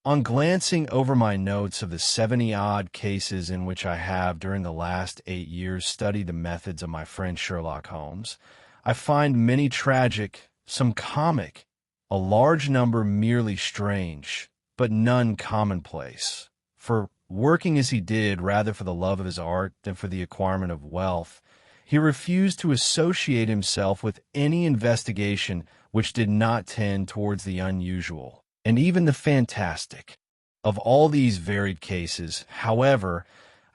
On glancing over my notes of the 70-odd cases in which I have during the last 8 years studied the methods of my friend Sherlock Holmes, I find many tragic, some comic, a large number merely strange, but none commonplace. For, working as he did rather for the love of his art than for the acquirement of wealth, he refused to associate himself with any investigation which did not tend towards the unusual and even the fantastic. Of all these varied cases, however,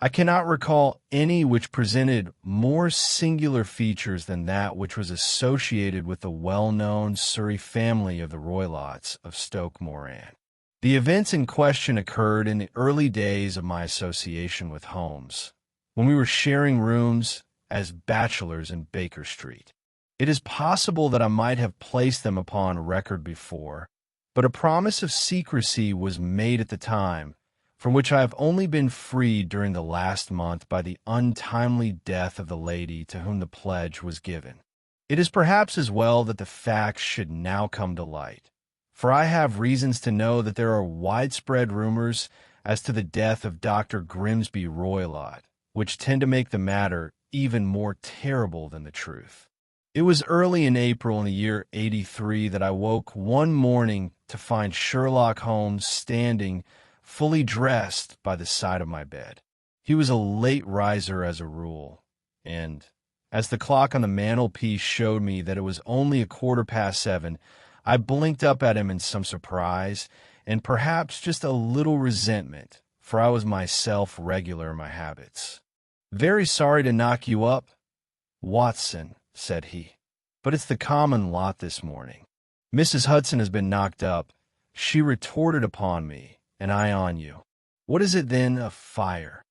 I cannot recall any which presented more singular features than that which was associated with the well-known Surrey family of the Roylotts of Stoke Moran. The events in question occurred in the early days of my association with Holmes, when we were sharing rooms as bachelors in Baker Street. It is possible that I might have placed them upon record before, but a promise of secrecy was made at the time, from which I have only been freed during the last month by the untimely death of the lady to whom the pledge was given. It is perhaps as well that the facts should now come to light, for I have reasons to know that there are widespread rumors as to the death of Dr. Grimsby Roylott, which tend to make the matter even more terrible than the truth. It was early in April in the year '83 that I woke one morning to find Sherlock Holmes standing, fully dressed, by the side of my bed. He was a late riser as a rule, and, as the clock on the mantelpiece showed me that it was only 7:15, I blinked up at him in some surprise and perhaps just a little resentment, for I was myself regular in my habits. "Very sorry to knock you up, Watson," said he, "but it's the common lot this morning. Mrs. Hudson has been knocked up. She retorted upon me, and I on you. What is it then? A fire?"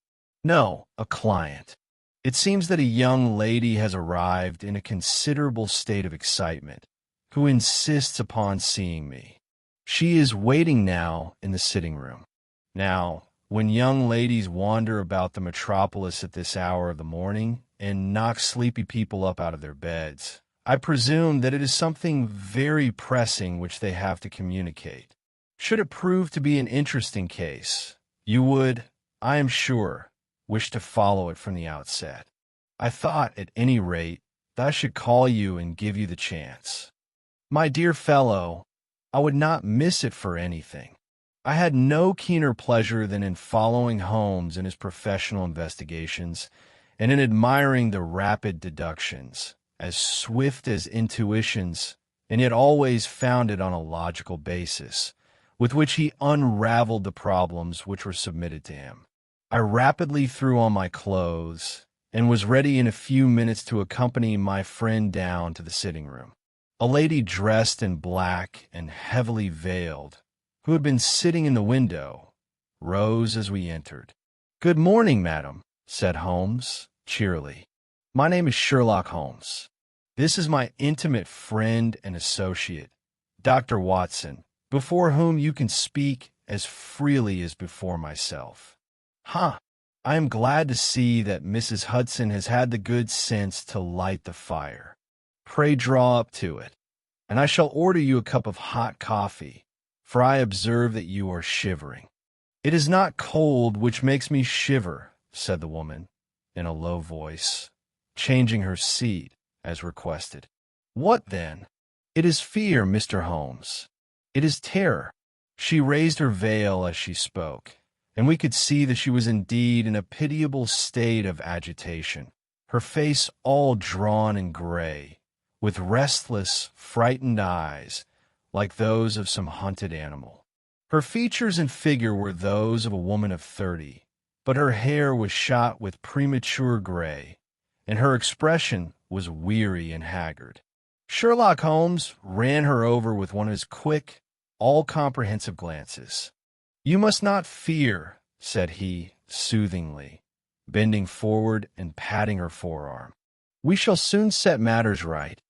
"No, a client. It seems that a young lady has arrived in a considerable state of excitement, who insists upon seeing me. She is waiting now in the sitting-room." Now, when young ladies wander about the metropolis at this hour of the morning and knock sleepy people up out of their beds, I presume that it is something very pressing which they have to communicate. Should it prove to be an interesting case, you would, I am sure, wish to follow it from the outset. I thought, at any rate, that I should call you and give you the chance. My dear fellow, I would not miss it for anything. I had no keener pleasure than in following Holmes in his professional investigations and in admiring the rapid deductions, as swift as intuitions, and yet always founded on a logical basis, with which he unraveled the problems which were submitted to him. I rapidly threw on my clothes and was ready in a few minutes to accompany my friend down to the sitting-room. A lady dressed in black and heavily veiled, who had been sitting in the window, rose as we entered. "Good morning, madam," said Holmes, cheerily. "My name is Sherlock Holmes. This is my intimate friend and associate, Dr. Watson, before whom you can speak as freely as before myself." "Ha! I am glad to see that Mrs. Hudson has had the good sense to light the fire. Pray draw up to it, and I shall order you a cup of hot coffee, for I observe that you are shivering." "It is not cold which makes me shiver," said the woman, in a low voice, changing her seat as requested. "What then?" "It is fear, Mr. Holmes. It is terror." She raised her veil as she spoke, and we could see that she was indeed in a pitiable state of agitation, her face all drawn and gray, with restless, frightened eyes, like those of some hunted animal. Her features and figure were those of a woman of 30, but her hair was shot with premature gray, and her expression was weary and haggard. Sherlock Holmes ran her over with one of his quick, all-comprehensive glances. "You must not fear," said he, soothingly, bending forward and patting her forearm. "We shall soon set matters right,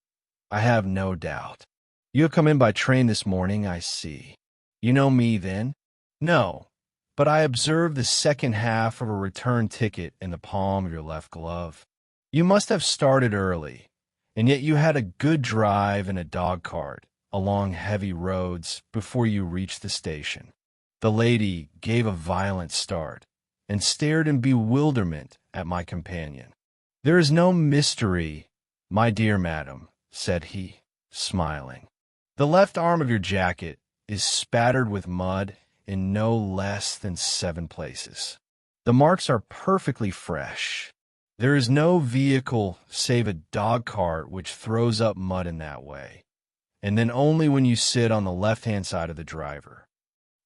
I have no doubt. You have come in by train this morning, I see. You know me, then?" "No, but I observed the second half of a return ticket in the palm of your left glove. You must have started early, and yet you had a good drive in a dog-cart along heavy roads before you reached the station." The lady gave a violent start and stared in bewilderment at my companion. "There is no mystery, my dear madam," said he, smiling. "The left arm of your jacket is spattered with mud in no less than 7 places. The marks are perfectly fresh. There is no vehicle save a dog cart which throws up mud in that way, and then only when you sit on the left-hand side of the driver.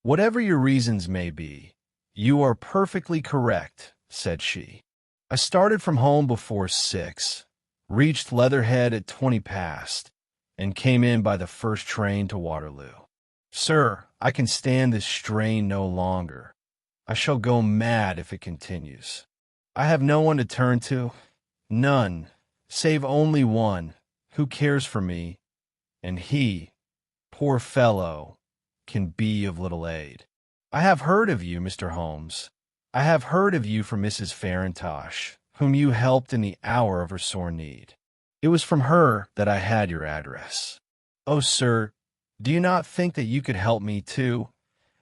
Whatever your reasons may be, you are perfectly correct," said she. "I started from home before 6, reached Leatherhead at 20 past, and came in by the first train to Waterloo. Sir, I can stand this strain no longer. I shall go mad if it continues. I have no one to turn to, none, save only one, who cares for me, and he, poor fellow, can be of little aid. I have heard of you, Mr. Holmes. I have heard of you from Mrs. Farintosh, whom you helped in the hour of her sore need. It was from her that I had your address. Oh, sir, do you not think that you could help me too,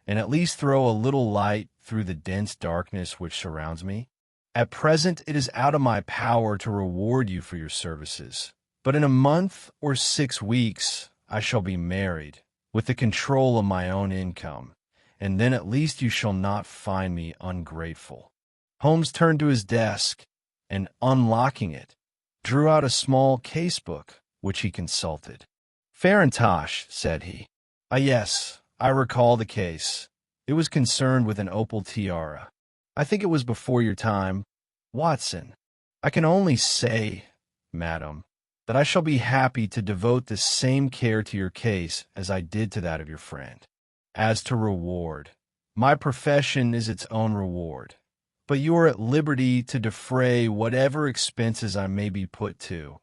and at least throw a little light through the dense darkness which surrounds me? At present it is out of my power to reward you for your services, but in a month or 6 weeks I shall be married, with the control of my own income, and then at least you shall not find me ungrateful." Holmes turned to his desk, and unlocking it, drew out a small case-book, which he consulted. "Farintosh," said he. "Ah, yes, I recall the case. It was concerned with an opal tiara. I think it was before your time. Watson, I can only say, madam, that I shall be happy to devote the same care to your case as I did to that of your friend. As to reward, my profession is its own reward, but you are at liberty to defray whatever expenses I may be put to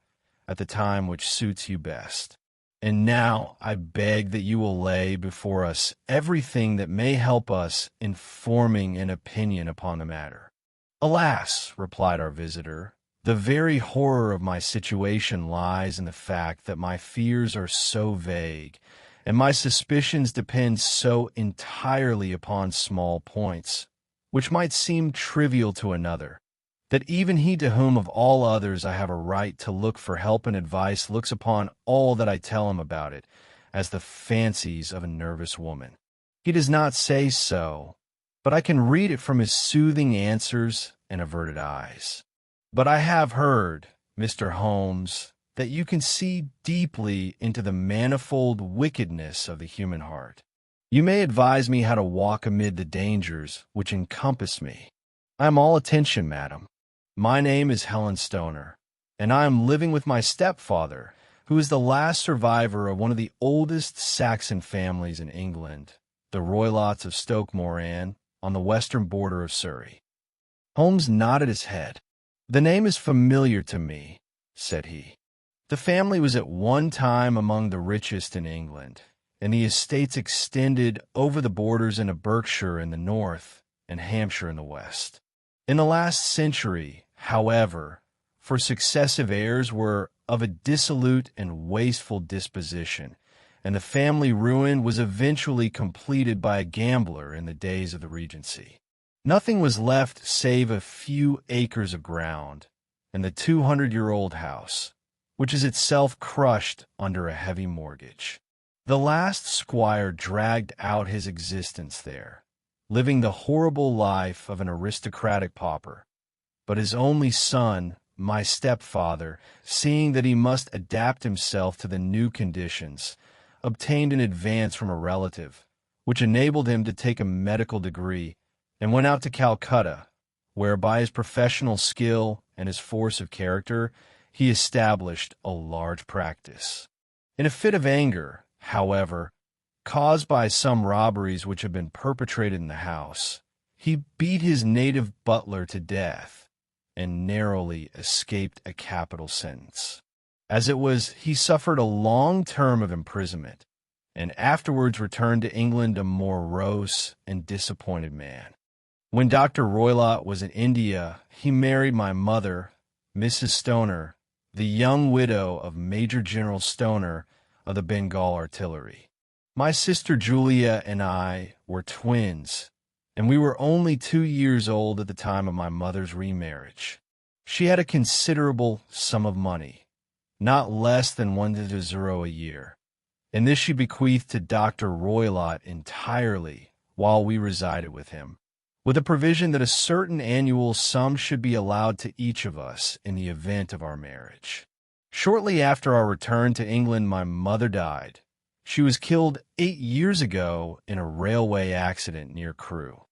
at the time which suits you best. And now I beg that you will lay before us everything that may help us in forming an opinion upon the matter." "Alas," replied our visitor, "the very horror of my situation lies in the fact that my fears are so vague, and my suspicions depend so entirely upon small points, which might seem trivial to another, that even he to whom of all others I have a right to look for help and advice looks upon all that I tell him about it as the fancies of a nervous woman. He does not say so, but I can read it from his soothing answers and averted eyes. But I have heard, Mr. Holmes, that you can see deeply into the manifold wickedness of the human heart. You may advise me how to walk amid the dangers which encompass me. I am all attention, madam. My name is Helen Stoner, and I am living with my stepfather, who is the last survivor of one of the oldest Saxon families in England, the Roylotts of Stoke Moran, on the western border of Surrey." Holmes nodded his head. "The name is familiar to me," said he. "The family was at one time among the richest in England, and the estates extended over the borders into Berkshire in the north and Hampshire in the west. In the last century, however, for successive heirs were of a dissolute and wasteful disposition, and the family ruin was eventually completed by a gambler in the days of the Regency. Nothing was left save a few acres of ground, and the 200-year-old house, which is itself crushed under a heavy mortgage. The last squire dragged out his existence there, living the horrible life of an aristocratic pauper, but his only son, my stepfather, seeing that he must adapt himself to the new conditions, obtained an advance from a relative, which enabled him to take a medical degree, and went out to Calcutta, where by his professional skill and his force of character he established a large practice. In a fit of anger, however, caused by some robberies which had been perpetrated in the house, he beat his native butler to death, and narrowly escaped a capital sentence. As it was, he suffered a long term of imprisonment, and afterwards returned to England a morose and disappointed man. When Dr. Roylott was in India, he married my mother, Mrs. Stoner, the young widow of Major General Stoner of the Bengal Artillery. My sister Julia and I were twins, and we were only 2 years old at the time of my mother's remarriage. She had a considerable sum of money, not less than 1 to 0 a year, and this she bequeathed to Dr. Roylott entirely while we resided with him, with a provision that a certain annual sum should be allowed to each of us in the event of our marriage. Shortly after our return to England, my mother died. She was killed 8 years ago in a railway accident near Crewe.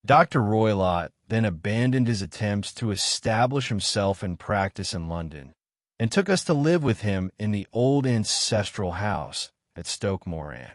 Dr. Roylott then abandoned his attempts to establish himself in practice in London and took us to live with him in the old ancestral house at Stoke Moran.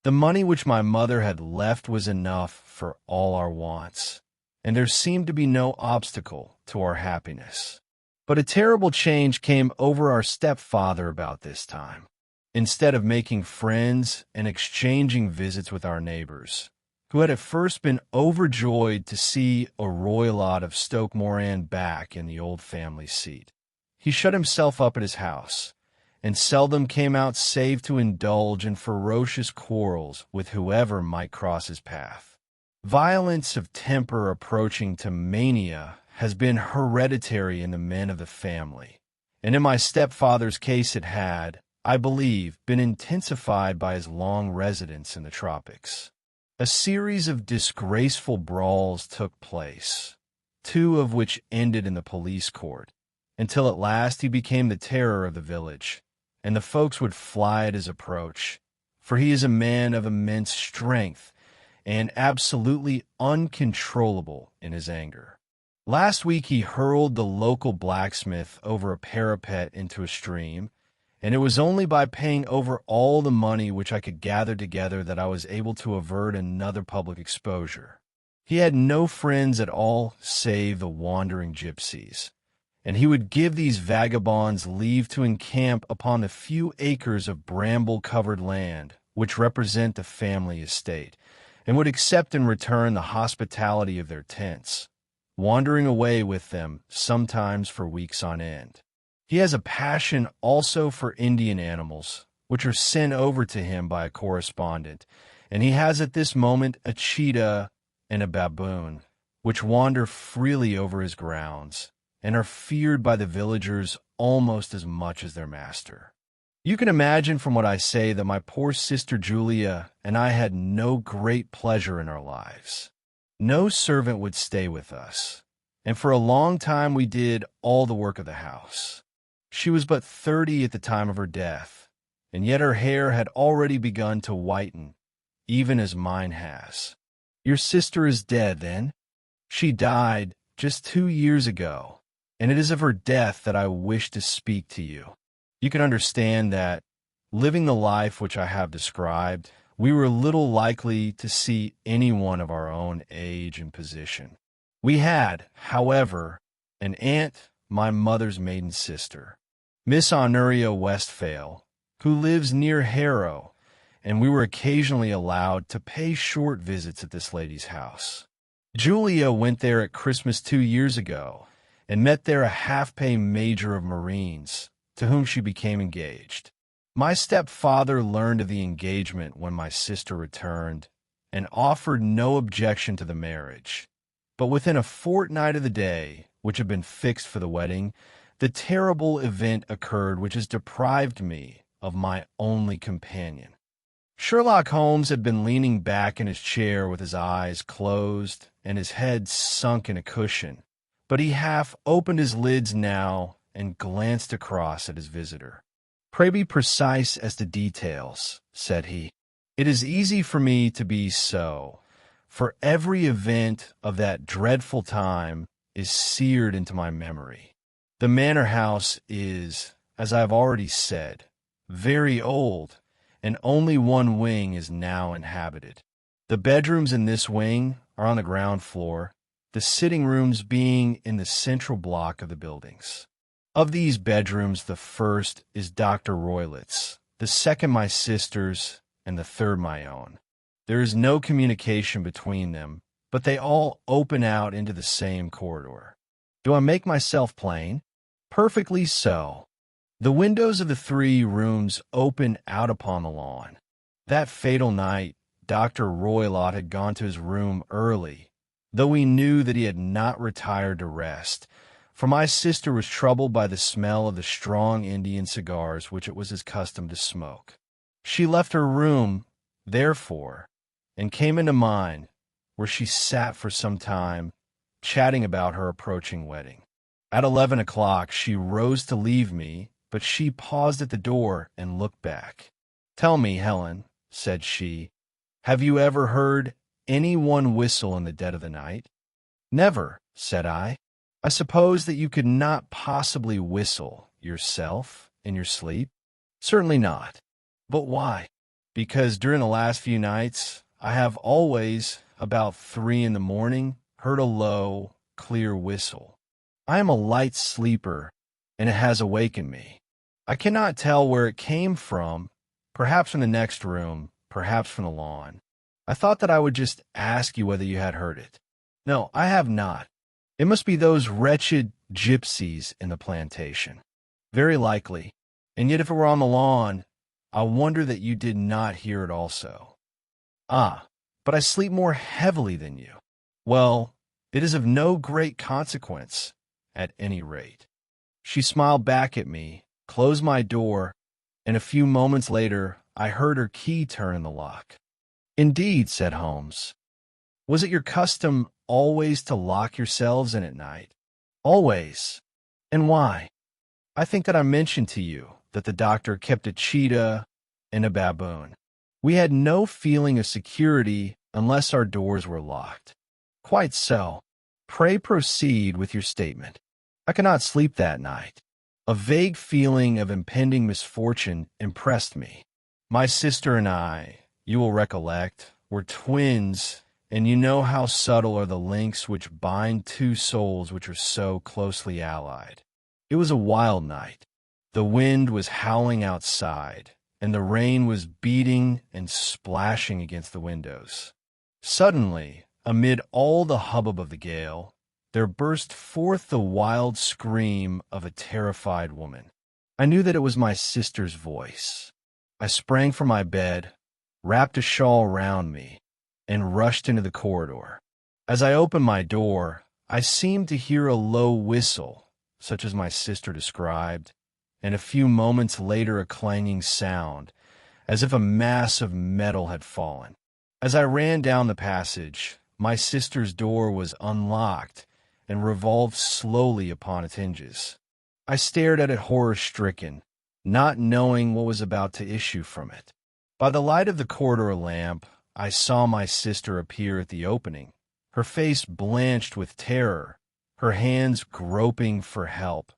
The money which my mother had left was enough for all our wants, and there seemed to be no obstacle to our happiness. But a terrible change came over our stepfather about this time. Instead of making friends and exchanging visits with our neighbors, who had at first been overjoyed to see a Roylott of Stoke Moran back in the old family seat, he shut himself up at his house, and seldom came out save to indulge in ferocious quarrels with whoever might cross his path. Violence of temper approaching to mania has been hereditary in the men of the family, and in my stepfather's case it had, I believe, been intensified by his long residence in the tropics. A series of disgraceful brawls took place, 2 of which ended in the police court, until at last he became the terror of the village, and the folks would fly at his approach, for he is a man of immense strength and absolutely uncontrollable in his anger. Last week he hurled the local blacksmith over a parapet into a stream, and it was only by paying over all the money which I could gather together that I was able to avert another public exposure. He had no friends at all save the wandering gypsies, and he would give these vagabonds leave to encamp upon the few acres of bramble-covered land which represent the family estate, and would accept in return the hospitality of their tents, wandering away with them sometimes for weeks on end. He has a passion also for Indian animals, which are sent over to him by a correspondent, and he has at this moment a cheetah and a baboon, which wander freely over his grounds, and are feared by the villagers almost as much as their master. You can imagine from what I say that my poor sister Julia and I had no great pleasure in our lives. No servant would stay with us, and for a long time we did all the work of the house. She was but 30 at the time of her death, and yet her hair had already begun to whiten, even as mine has. Your sister is dead, then? She died just 2 years ago, and it is of her death that I wish to speak to you. You can understand that, living the life which I have described, we were little likely to see anyone of our own age and position. We had, however, an aunt, my mother's maiden sister, Miss Honoria Westphale, who lives near Harrow, and we were occasionally allowed to pay short visits at this lady's house. Julia went there at Christmas 2 years ago, and met there a half-pay major of Marines, to whom she became engaged. My stepfather learned of the engagement when my sister returned, and offered no objection to the marriage. But within a fortnight of the day, which had been fixed for the wedding, the terrible event occurred which has deprived me of my only companion. Sherlock Holmes had been leaning back in his chair with his eyes closed and his head sunk in a cushion, but he half opened his lids now and glanced across at his visitor. "Pray be precise as to details," said he. "It is easy for me to be so, for every event of that dreadful time is seared into my memory. The manor house is, as I have already said, very old, and only one wing is now inhabited. The bedrooms in this wing are on the ground floor, the sitting rooms being in the central block of the buildings. Of these bedrooms, the first is Dr. Roylott's, the second my sister's, and the third my own. There is no communication between them, but they all open out into the same corridor. Do I make myself plain? Perfectly so. The windows of the 3 rooms open out upon the lawn. That fatal night, Dr. Roylott had gone to his room early, though we knew that he had not retired to rest, for my sister was troubled by the smell of the strong Indian cigars which it was his custom to smoke. She left her room, therefore, and came into mine, where she sat for some time, chatting about her approaching wedding. At 11 o'clock, she rose to leave me, but she paused at the door and looked back. "Tell me, Helen," said she, "have you ever heard any one whistle in the dead of the night?" "Never," said I. "I suppose that you could not possibly whistle yourself in your sleep?" "Certainly not." "But why?" "Because during the last few nights, I have always, about 3 in the morning, heard a low, clear whistle. I am a light sleeper, and it has awakened me. I cannot tell where it came from, perhaps from the next room, perhaps from the lawn. I thought that I would just ask you whether you had heard it." "No, I have not. It must be those wretched gypsies in the plantation." "Very likely. And yet if it were on the lawn, I wonder that you did not hear it also." "Ah, but I sleep more heavily than you." "Well, it is of no great consequence, at any rate." She smiled back at me, closed my door, and a few moments later I heard her key turn in the lock. "Indeed," said Holmes. "Was it your custom always to lock yourselves in at night?" "Always." "And why?" "I think that I mentioned to you that the doctor kept a cheetah and a baboon. We had no feeling of security unless our doors were locked." "Quite so. Pray proceed with your statement." "I could not sleep that night. A vague feeling of impending misfortune impressed me. My sister and I, you will recollect, were twins, and you know how subtle are the links which bind two souls which are so closely allied. It was a wild night. The wind was howling outside, and the rain was beating and splashing against the windows. Suddenly, amid all the hubbub of the gale, there burst forth the wild scream of a terrified woman. I knew that it was my sister's voice. I sprang from my bed, wrapped a shawl round me, and rushed into the corridor. As I opened my door, I seemed to hear a low whistle, such as my sister described, and a few moments later a clanging sound, as if a mass of metal had fallen. As I ran down the passage, my sister's door was unlocked and revolved slowly upon its hinges. I stared at it horror-stricken, not knowing what was about to issue from it. By the light of the corridor lamp, I saw my sister appear at the opening, her face blanched with terror, her hands groping for help,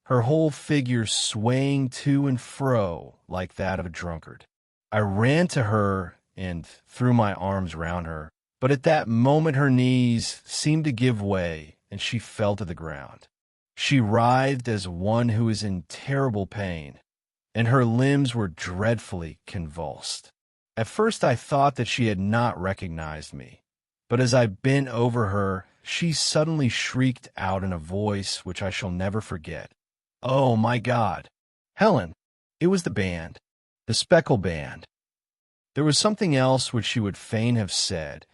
her whole figure swaying to and fro like that of a drunkard. I ran to her and threw my arms round her, but at that moment her knees seemed to give way, and she fell to the ground. She writhed as one who is in terrible pain, and her limbs were dreadfully convulsed. At first I thought that she had not recognized me, but as I bent over her, she suddenly shrieked out in a voice which I shall never forget, "Oh, my God! Helen!" It was the band, the Speckled band. There was something else which she would fain have said,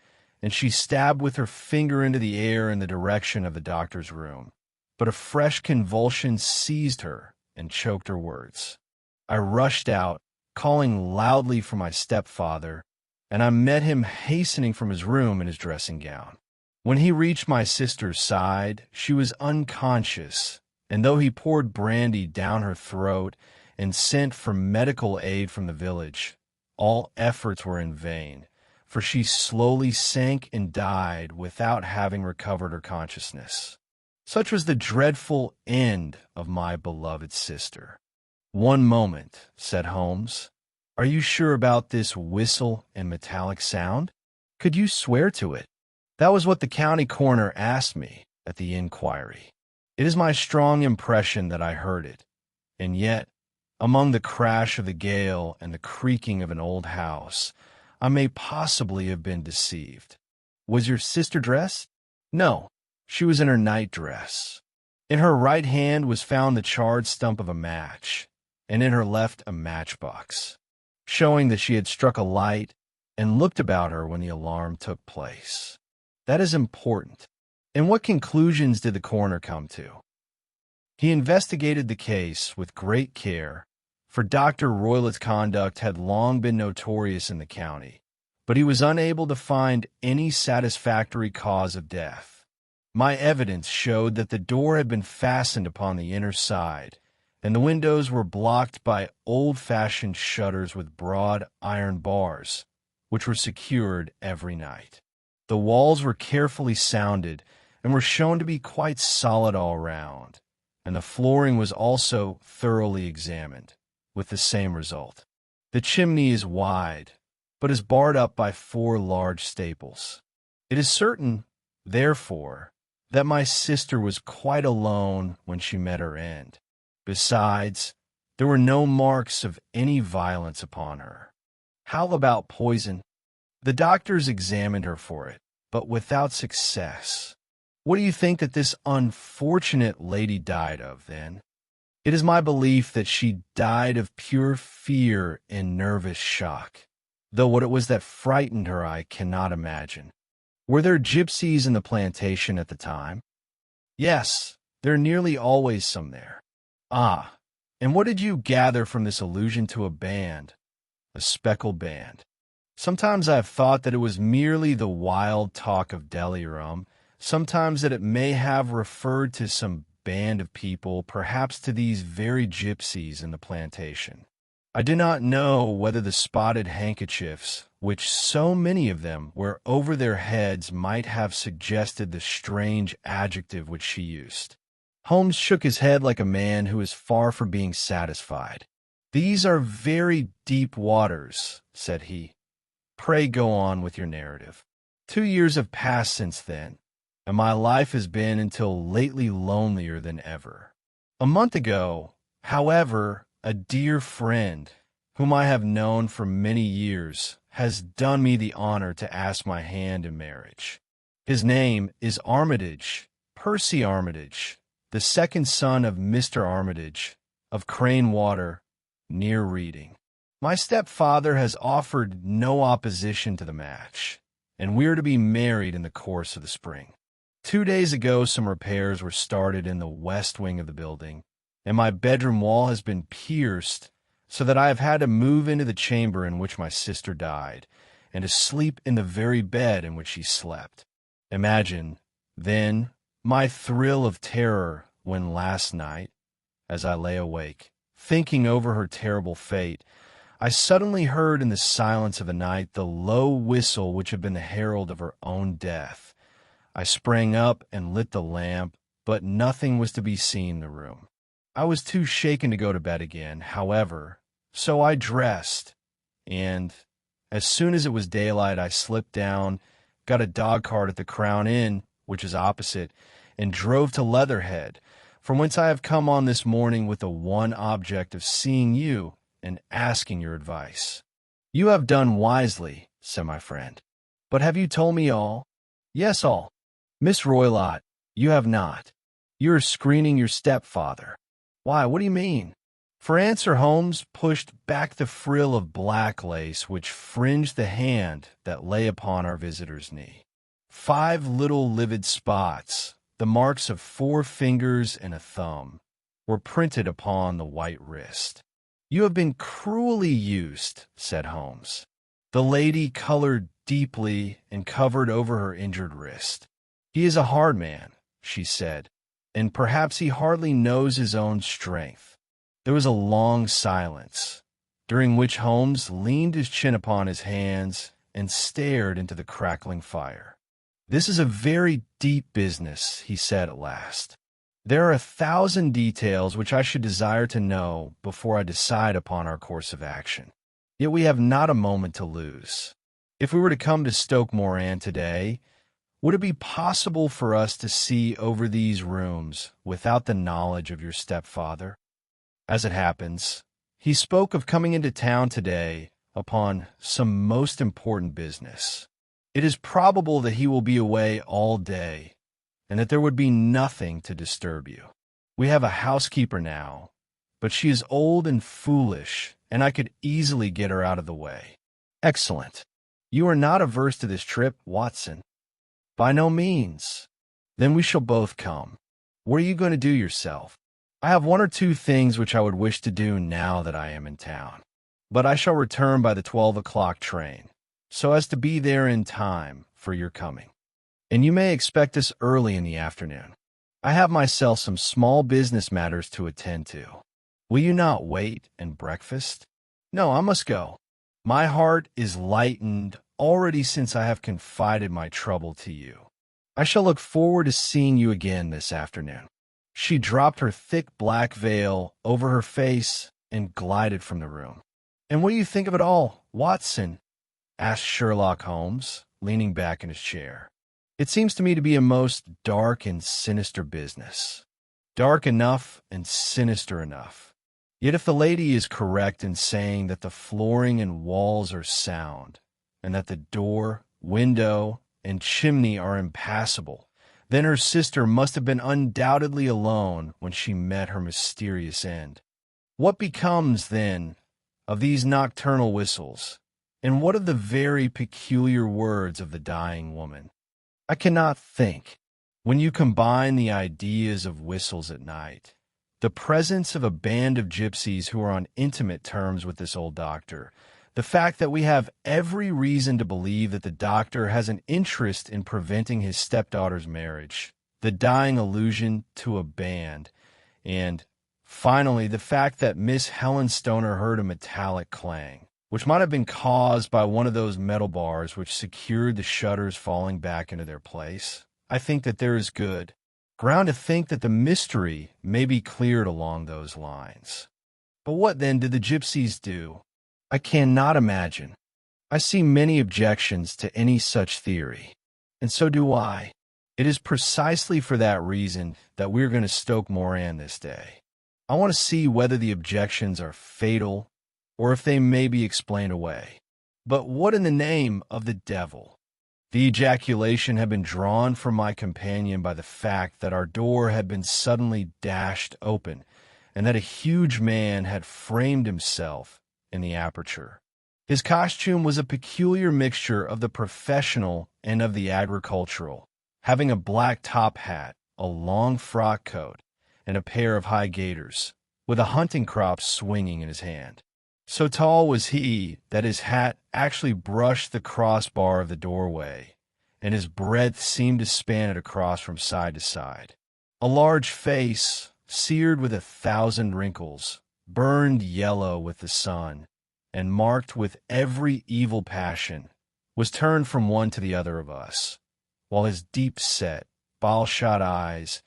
and she stabbed with her finger into the air in the direction of the doctor's room. But a fresh convulsion seized her and choked her words. I rushed out, calling loudly for my stepfather, and I met him hastening from his room in his dressing gown. When he reached my sister's side, she was unconscious, and though he poured brandy down her throat and sent for medical aid from the village, all efforts were in vain, for she slowly sank and died without having recovered her consciousness. Such was the dreadful end of my beloved sister. "One moment," said Holmes. "Are you sure about this whistle and metallic sound? Could you swear to it?" "That was what the county coroner asked me at the inquiry. It is my strong impression that I heard it, and yet, among the crash of the gale and the creaking of an old house, I may possibly have been deceived." "Was your sister dressed?" "No, she was in her night-dress. In her right hand was found the charred stump of a match, and in her left a matchbox. showing that she had struck a light and looked about her when the alarm took place. That is important. And what conclusions did the coroner come to? He investigated the case with great care, for Dr. Roylett's conduct had long been notorious in the county, but he was unable to find any satisfactory cause of death. My evidence showed that the door had been fastened upon the inner side, and the windows were blocked by old-fashioned shutters with broad iron bars, which were secured every night. The walls were carefully sounded and were shown to be quite solid all round, and the flooring was also thoroughly examined, with the same result. The chimney is wide, but is barred up by 4 large staples. It is certain, therefore, that my sister was quite alone when she met her end. Besides, there were no marks of any violence upon her. How about poison? The doctors examined her for it, but without success. What do you think that this unfortunate lady died of, then? It is my belief that she died of pure fear and nervous shock, though what it was that frightened her I cannot imagine. Were there gypsies in the plantation at the time? Yes, there are nearly always some there. Ah, and what did you gather from this allusion to a band, a speckled band? Sometimes I have thought that it was merely the wild talk of delirium, sometimes that it may have referred to some band of people, perhaps to these very gypsies in the plantation. I do not know whether the spotted handkerchiefs, which so many of them wear over their heads, might have suggested the strange adjective which she used. Holmes shook his head like a man who is far from being satisfied. "These are very deep waters," said he. "Pray go on with your narrative." 2 years have passed since then, and my life has been until lately lonelier than ever. A month ago, however, a dear friend, whom I have known for many years, has done me the honor to ask my hand in marriage. His name is Armitage, Percy Armitage, the second son of Mr. Armitage, of Crane Water, near Reading. My stepfather has offered no opposition to the match, and we are to be married in the course of the spring. 2 days ago, some repairs were started in the west wing of the building, and my bedroom wall has been pierced, so that I have had to move into the chamber in which my sister died, and to sleep in the very bed in which she slept. Imagine, then, my thrill of terror when last night, as I lay awake, thinking over her terrible fate, I suddenly heard in the silence of the night the low whistle which had been the herald of her own death. I sprang up and lit the lamp, but nothing was to be seen in the room. I was too shaken to go to bed again, however, so I dressed, and as soon as it was daylight I slipped down, got a dog-cart at the Crown Inn, which is opposite, and drove to Leatherhead, from whence I have come on this morning with the one object of seeing you and asking your advice. "You have done wisely," said my friend. "But have you told me all?" "Yes, all." "Miss Roylott, you have not. You are screening your stepfather." "Why, what do you mean?" For answer, Holmes pushed back the frill of black lace which fringed the hand that lay upon our visitor's knee. 5 little livid spots, the marks of 4 fingers and a thumb, were printed upon the white wrist. "You have been cruelly used," said Holmes. The lady colored deeply and covered over her injured wrist. "He is a hard man," she said, "and perhaps he hardly knows his own strength." There was a long silence, during which Holmes leaned his chin upon his hands and stared into the crackling fire. "This is a very deep business," he said at last. "There are 1,000 details which I should desire to know before I decide upon our course of action. Yet we have not a moment to lose. If we were to come to Stoke Moran today, would it be possible for us to see over these rooms without the knowledge of your stepfather? As it happens, he spoke of coming into town today upon some most important business. It is probable that he will be away all day, and that there would be nothing to disturb you. We have a housekeeper now, but she is old and foolish, and I could easily get her out of the way. Excellent. You are not averse to this trip, Watson? By no means. Then we shall both come. What are you going to do yourself? I have one or two things which I would wish to do now that I am in town, but I shall return by the 12 o'clock train, so as to be there in time for your coming. And you may expect us early in the afternoon. I have myself some small business matters to attend to. Will you not wait and breakfast? No, I must go. My heart is lightened already since I have confided my trouble to you. I shall look forward to seeing you again this afternoon. She dropped her thick black veil over her face and glided from the room. And what do you think of it all, Watson? Asked Sherlock Holmes, leaning back in his chair. It seems to me to be a most dark and sinister business. Dark enough and sinister enough. Yet if the lady is correct in saying that the flooring and walls are sound, and that the door, window, and chimney are impassable, then her sister must have been undoubtedly alone when she met her mysterious end. What becomes, then, of these nocturnal whistles, and what of the very peculiar words of the dying woman? I cannot think. When you combine the ideas of whistles at night, the presence of a band of gypsies who are on intimate terms with this old doctor, the fact that we have every reason to believe that the doctor has an interest in preventing his stepdaughter's marriage, the dying allusion to a band, and, finally, the fact that Miss Helen Stoner heard a metallic clang, which might have been caused by one of those metal bars which secured the shutters falling back into their place, I think that there is good ground to think that the mystery may be cleared along those lines. But what, then, did the gypsies do? I cannot imagine. I see many objections to any such theory, and so do I. It is precisely for that reason that we're going to Stoke Moran this day. I want to see whether the objections are fatal or if they may be explained away. But what in the name of the devil? The ejaculation had been drawn from my companion by the fact that our door had been suddenly dashed open, and that a huge man had framed himself in the aperture. His costume was a peculiar mixture of the professional and of the agricultural, having a black top hat, a long frock coat, and a pair of high gaiters, with a hunting crop swinging in his hand. So tall was he that his hat actually brushed the crossbar of the doorway, and his breadth seemed to span it across from side to side. A large face, seared with 1,000 wrinkles, burned yellow with the sun, and marked with every evil passion, was turned from one to the other of us, while his deep-set, ball-shot eyes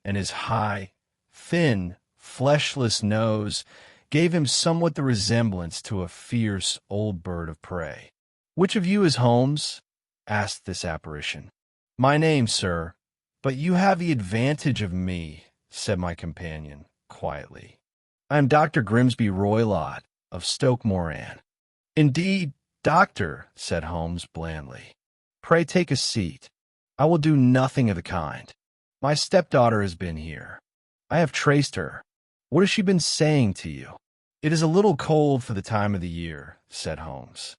and his high, thin, fleshless nose gave him somewhat the resemblance to a fierce old bird of prey. "Which of you is Holmes?" asked this apparition. "My name, sir, but you have the advantage of me," said my companion, quietly. "I am Dr. Grimsby Roylott, of Stoke Moran." "Indeed, doctor," said Holmes blandly. "Pray take a seat. I will do nothing of the kind. My stepdaughter has been here. I have traced her. What has she been saying to you?" "It is a little cold for the time of the year," said Holmes.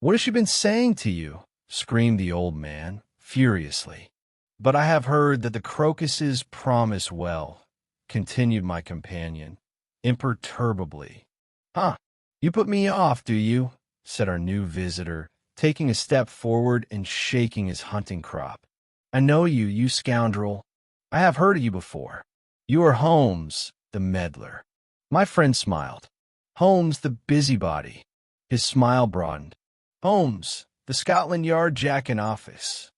"What has she been saying to you?" screamed the old man, furiously. "But I have heard that the crocuses promise well," continued my companion, imperturbably. "Huh, you put me off, do you?" said our new visitor, taking a step forward and shaking his hunting crop. "I know you, you scoundrel. I have heard of you before. You are Holmes, the meddler." My friend smiled. "Holmes, the busybody." His smile broadened. "Holmes, the Scotland Yard Jack in office."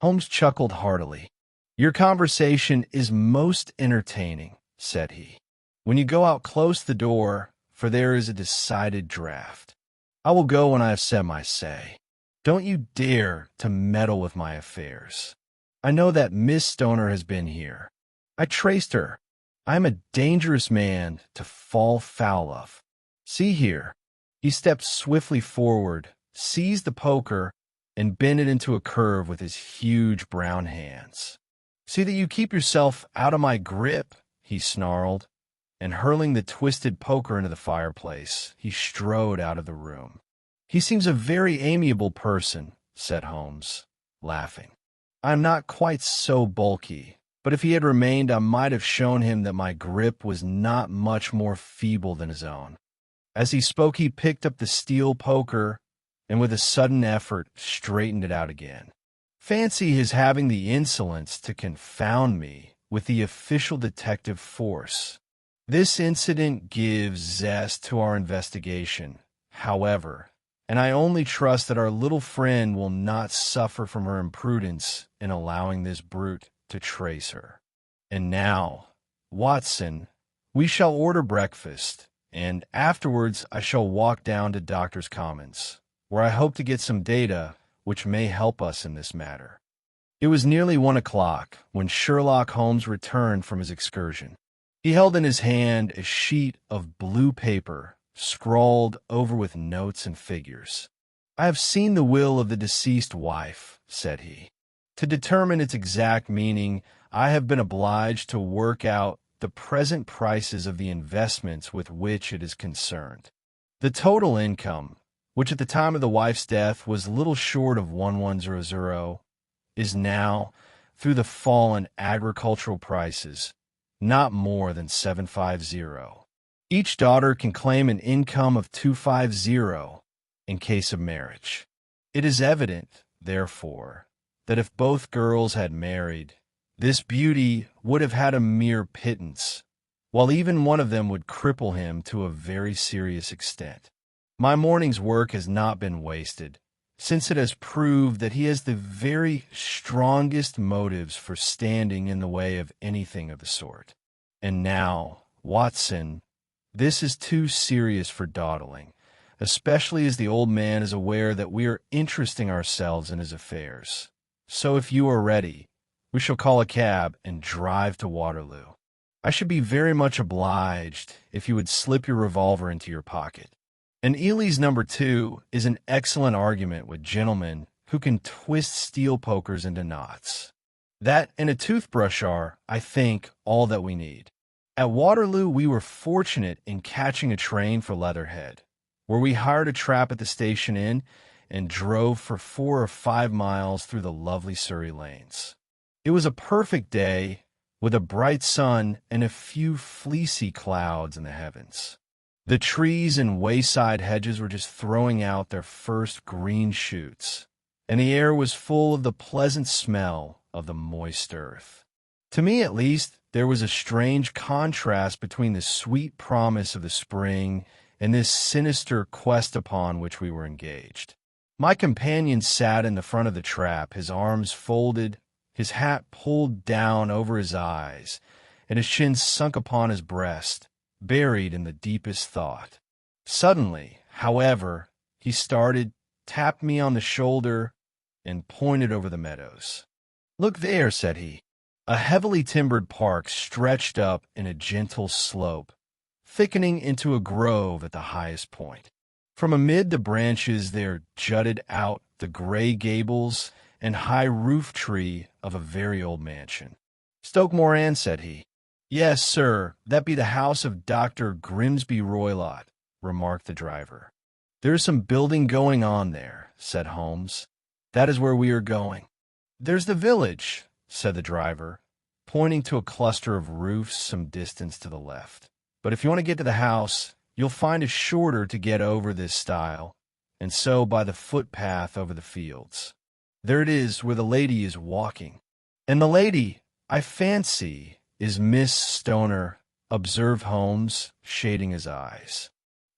Holmes chuckled heartily. "Your conversation is most entertaining," said he, "when you go out close the door, for there is a decided draught. I will go when I have said my say. Don't you dare to meddle with my affairs. I know that Miss Stoner has been here. I traced her. I am a dangerous man to fall foul of. See here." He stepped swiftly forward, seized the poker, and bent it into a curve with his huge brown hands. "See that you keep yourself out of my grip," he snarled. and hurling the twisted poker into the fireplace, he strode out of the room. "He seems a very amiable person," said Holmes, laughing. "I'm not quite so bulky, but if he had remained, I might have shown him that my grip was not much more feeble than his own." As he spoke, he picked up the steel poker and with a sudden effort straightened it out again. Fancy his having the insolence to confound me with the official detective force. This incident gives zest to our investigation, however, and I only trust that our little friend will not suffer from her imprudence in allowing this brute to trace her. And now, Watson, we shall order breakfast, and afterwards I shall walk down to Doctor's Commons, where I hope to get some data which may help us in this matter. It was nearly 1 o'clock when Sherlock Holmes returned from his excursion. He held in his hand a sheet of blue paper scrawled over with notes and figures. "I have seen the will of the deceased wife," said he. "To determine its exact meaning, I have been obliged to work out the present prices of the investments with which it is concerned. The total income, which at the time of the wife's death was little short of 1100, is now, through the fall in agricultural prices, not more than 750. Each daughter can claim an income of 250 in case of marriage. It is evident, therefore, that if both girls had married, this beauty would have had a mere pittance, while even one of them would cripple him to a very serious extent. My morning's work has not been wasted, since it has proved that he has the very strongest motives for standing in the way of anything of the sort. And now, Watson, this is too serious for dawdling, especially as the old man is aware that we are interesting ourselves in his affairs. So if you are ready, we shall call a cab and drive to Waterloo. I should be very much obliged if you would slip your revolver into your pocket. And Ely's number 2 is an excellent argument with gentlemen who can twist steel pokers into knots. That and a toothbrush are, I think, all that we need. At Waterloo, we were fortunate in catching a train for Leatherhead, where we hired a trap at the station inn and drove for 4 or 5 miles through the lovely Surrey lanes. It was a perfect day, with a bright sun and a few fleecy clouds in the heavens. The trees and wayside hedges were just throwing out their first green shoots, and the air was full of the pleasant smell of the moist earth. To me, at least, there was a strange contrast between the sweet promise of the spring and this sinister quest upon which we were engaged. My companion sat in the front of the trap, his arms folded, his hat pulled down over his eyes, and his chin sunk upon his breast, buried in the deepest thought. Suddenly, however, he started, tapped me on the shoulder, and pointed over the meadows. "Look there," said he. A heavily timbered park stretched up in a gentle slope, thickening into a grove at the highest point. From amid the branches there jutted out the gray gables and high roof tree of a very old mansion. "Stoke Moran," said he. "Yes, sir, that be the house of Dr. Grimsby Roylott," remarked the driver. "There is some building going on there," said Holmes. "That is where we are going." "There's the village," said the driver, pointing to a cluster of roofs some distance to the left. "But if you want to get to the house, you'll find it shorter to get over this stile, and so by the footpath over the fields. There it is where the lady is walking." "And the lady, I fancy, is Miss Stoner," observed Holmes, shading his eyes.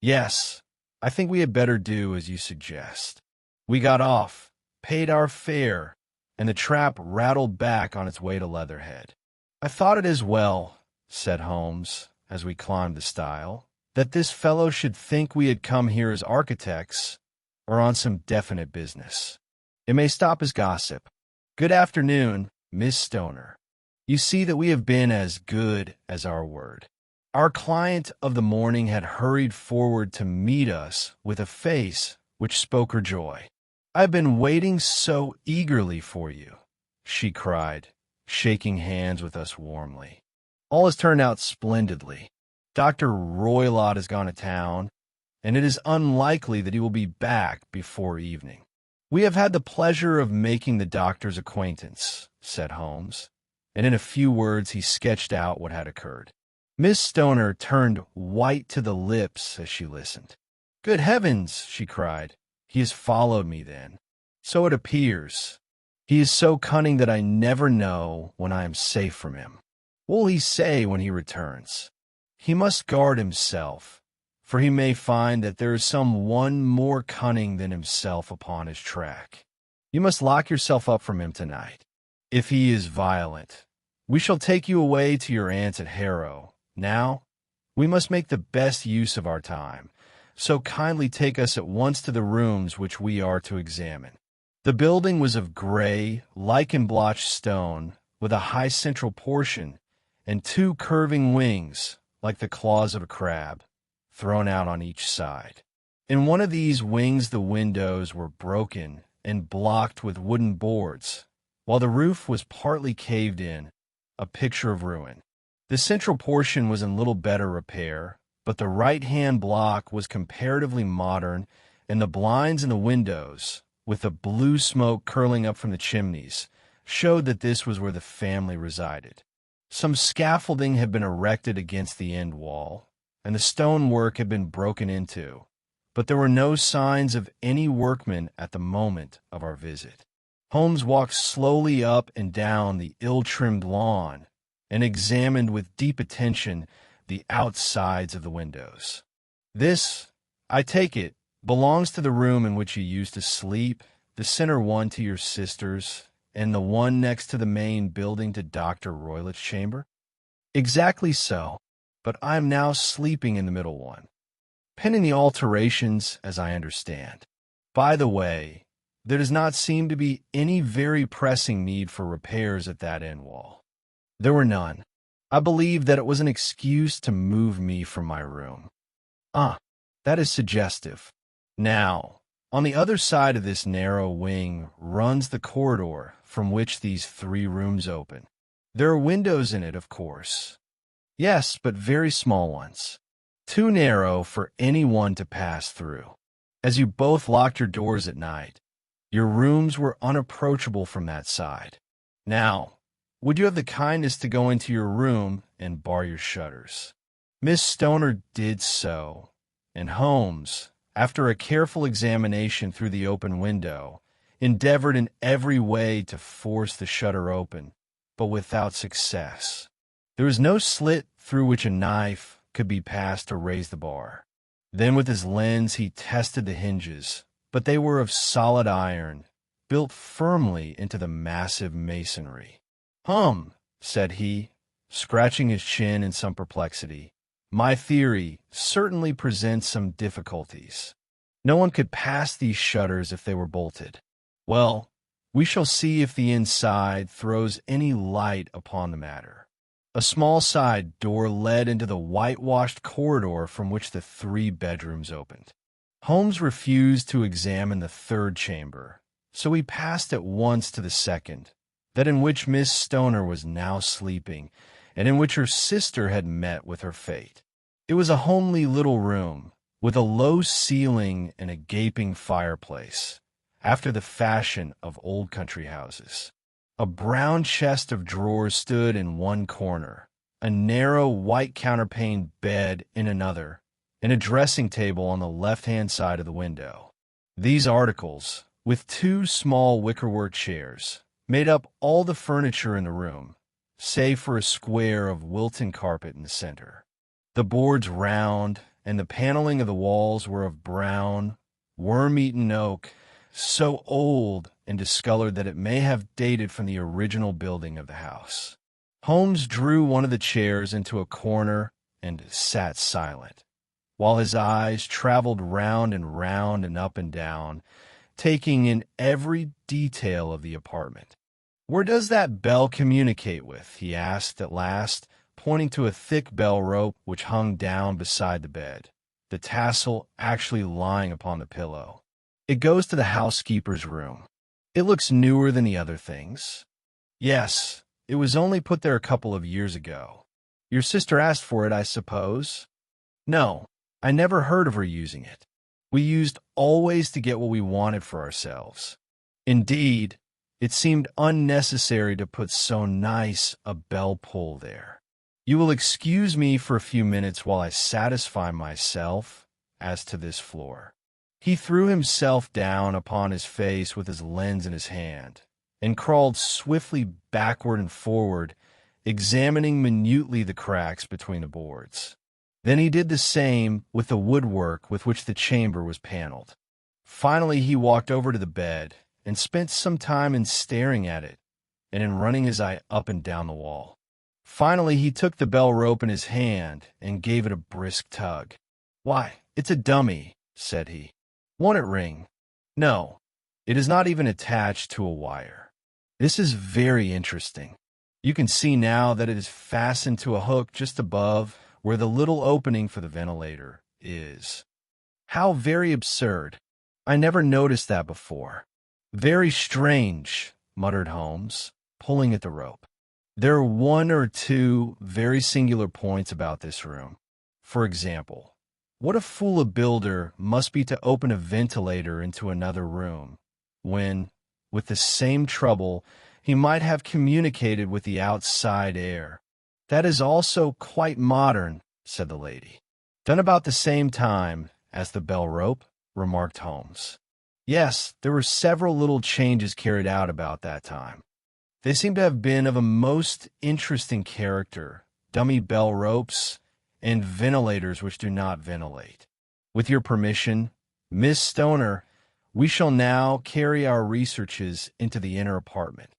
"Yes, I think we had better do as you suggest." We got off, paid our fare, and the trap rattled back on its way to Leatherhead. "I thought it as well," said Holmes, as we climbed the stile, "that this fellow should think we had come here as architects or on some definite business. It may stop as gossip. Good afternoon, Miss Stoner. You see that we have been as good as our word." Our client of the morning had hurried forward to meet us with a face which spoke her joy. "I've been waiting so eagerly for you," she cried, shaking hands with us warmly. "All has turned out splendidly." Dr. Roylott has gone to town, and it is unlikely that he will be back before evening. We have had the pleasure of making the doctor's acquaintance, said Holmes, and in a few words he sketched out what had occurred. Miss Stoner turned white to the lips as she listened. Good heavens, she cried. He has followed me, then. So it appears. He is so cunning that I never know when I am safe from him. What will he say when he returns? He must guard himself, for he may find that there is some one more cunning than himself upon his track. You must lock yourself up from him tonight. If he is violent, we shall take you away to your aunt's at Harrow. Now, we must make the best use of our time, so kindly take us at once to the rooms which we are to examine. The building was of gray, lichen-blotched stone, with a high central portion and two curving wings, like the claws of a crab, thrown out on each side. In one of these wings the windows were broken and blocked with wooden boards, while the roof was partly caved in, a picture of ruin. The central portion was in little better repair, but the right-hand block was comparatively modern, and the blinds in the windows, with the blue smoke curling up from the chimneys, showed that this was where the family resided. Some scaffolding had been erected against the end wall, and the stonework had been broken into, but there were no signs of any workmen at the moment of our visit. Holmes walked slowly up and down the ill-trimmed lawn, and examined with deep attention the outsides of the windows. This, I take it, belongs to the room in which you used to sleep, the center one to your sister's, and the one next to the main building to Dr. Roylott's chamber? Exactly so, but I am now sleeping in the middle one, pending the alterations as I understand. By the way, there does not seem to be any very pressing need for repairs at that end wall. There were none. I believe that it was an excuse to move me from my room. That is suggestive. Now, on the other side of this narrow wing runs the corridor from which these three rooms open. There are windows in it, of course. Yes, but very small ones. Too narrow for anyone to pass through. As you both locked your doors at night, your rooms were unapproachable from that side. Now, would you have the kindness to go into your room and bar your shutters? Miss Stoner did so, and Holmes, after a careful examination through the open window, endeavored in every way to force the shutter open, but without success. There was no slit through which a knife could be passed to raise the bar. Then with his lens he tested the hinges, but they were of solid iron, built firmly into the massive masonry. Said he, scratching his chin in some perplexity. My theory certainly presents some difficulties. No one could pass these shutters if they were bolted. Well, we shall see if the inside throws any light upon the matter. A small side door led into the whitewashed corridor from which the three bedrooms opened. Holmes refused to examine the third chamber, so he passed at once to the second, that in which Miss Stoner was now sleeping, and in which her sister had met with her fate. It was a homely little room, with a low ceiling and a gaping fireplace, after the fashion of old country houses. A brown chest of drawers stood in one corner, a narrow white counterpaned bed in another, and a dressing table on the left-hand side of the window. These articles, with two small wickerwork chairs, made up all the furniture in the room, save for a square of Wilton carpet in the center. The boards round, and the paneling of the walls were of brown, worm-eaten oak, so old and discolored that it may have dated from the original building of the house. Holmes drew one of the chairs into a corner and sat silent, while his eyes traveled round and up and down, taking in every detail of the apartment. "Where does that bell communicate with?" he asked at last, pointing to a thick bell rope which hung down beside the bed, the tassel actually lying upon the pillow. "It goes to the housekeeper's room. It looks newer than the other things." "Yes, it was only put there a couple of years ago." Your sister asked for it, I suppose? No, I never heard of her using it. We used always to get what we wanted for ourselves. Indeed, it seemed unnecessary to put so nice a bell pull there. You will excuse me for a few minutes while I satisfy myself as to this floor. He threw himself down upon his face with his lens in his hand, and crawled swiftly backward and forward, examining minutely the cracks between the boards. Then he did the same with the woodwork with which the chamber was paneled. Finally he walked over to the bed, and spent some time in staring at it, and in running his eye up and down the wall. Finally he took the bell rope in his hand, and gave it a brisk tug. "Why, it's a dummy," said he. "Won't it ring?" "No, it is not even attached to a wire. This is very interesting. You can see now that it is fastened to a hook just above where the little opening for the ventilator is. How very absurd. I never noticed that before." "Very strange," muttered Holmes, pulling at the rope. "There are one or two very singular points about this room. For example, what a fool a builder must be to open a ventilator into another room, when, with the same trouble, he might have communicated with the outside air." "That is also quite modern," said the lady. "Done about the same time as the bell rope," remarked Holmes. "Yes, there were several little changes carried out about that time. They seem to have been of a most interesting character, dummy bell ropes, and ventilators which do not ventilate. With your permission, Miss Stoner, we shall now carry our researches into the inner apartment."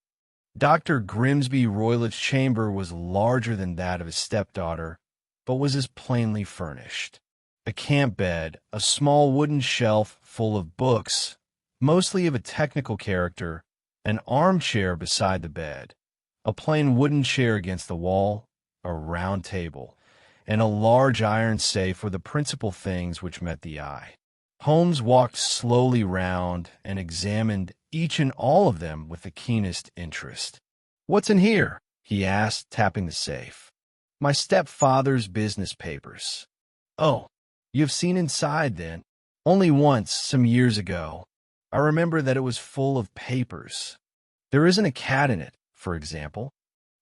Dr. Grimsby Roylett's chamber was larger than that of his stepdaughter, but was as plainly furnished. A camp bed, a small wooden shelf full of books, mostly of a technical character, an armchair beside the bed, a plain wooden chair against the wall, a round table, and a large iron safe were the principal things which met the eye. Holmes walked slowly round and examined each and all of them with the keenest interest. "What's in here?" he asked, tapping the safe. "My stepfather's business papers." "Oh, you have seen inside, then?" "Only once, some years ago. I remember that it was full of papers. There isn't a cat in it, for example."